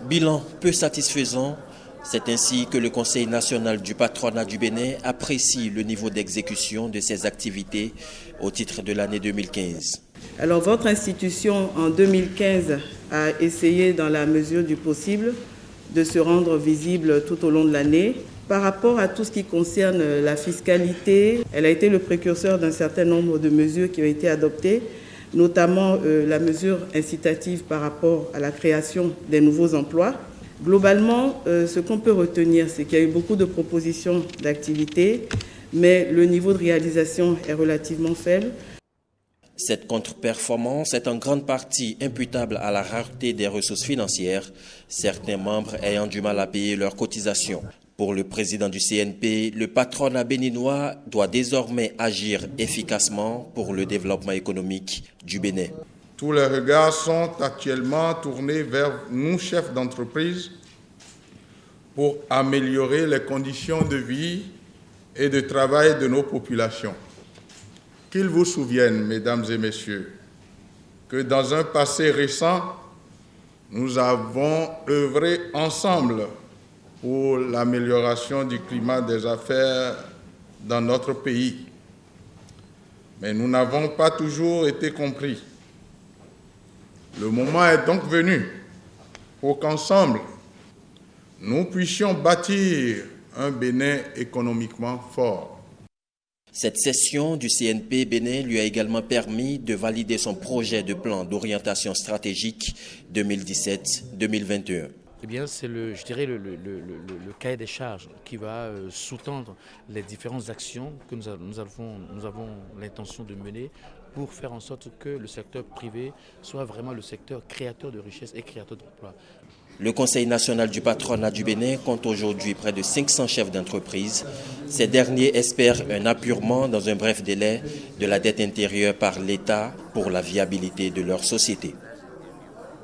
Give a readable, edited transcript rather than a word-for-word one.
Bilan peu satisfaisant. C'est ainsi que le Conseil national du patronat du Bénin apprécie le niveau d'exécution de ses activités au titre de l'année 2015. Alors, votre institution, en 2015, a essayé, dans la mesure du possible, de se rendre visible tout au long de l'année. Par rapport à tout ce qui concerne la fiscalité, elle a été le précurseur d'un certain nombre de mesures qui ont été adoptées, notamment la mesure incitative par rapport à la création des nouveaux emplois. Globalement, ce qu'on peut retenir, c'est qu'il y a eu beaucoup de propositions d'activités, mais le niveau de réalisation est relativement faible. Cette contre-performance est en grande partie imputable à la rareté des ressources financières, certains membres ayant du mal à payer leurs cotisations. Pour le président du CNP, le patronat béninois doit désormais agir efficacement pour le développement économique du Bénin. Tous les regards sont actuellement tournés vers nous, chefs d'entreprise, pour améliorer les conditions de vie et de travail de nos populations. Qu'ils vous souviennent, mesdames et messieurs, que dans un passé récent, nous avons œuvré ensemble pour l'amélioration du climat des affaires dans notre pays. Mais nous n'avons pas toujours été compris. Le moment est donc venu pour qu'ensemble, nous puissions bâtir un Bénin économiquement fort. Cette session du CNP Bénin lui a également permis de valider son projet de plan d'orientation stratégique 2017-2021. Eh bien, c'est le cahier des charges qui va sous-tendre les différentes actions que nous avons l'intention de mener pour faire en sorte que le secteur privé soit vraiment le secteur créateur de richesses et créateur d'emplois. Le Conseil national du patronat du Bénin compte aujourd'hui près de 500 chefs d'entreprise. Ces derniers espèrent un apurement dans un bref délai de la dette intérieure par l'État pour la viabilité de leur société.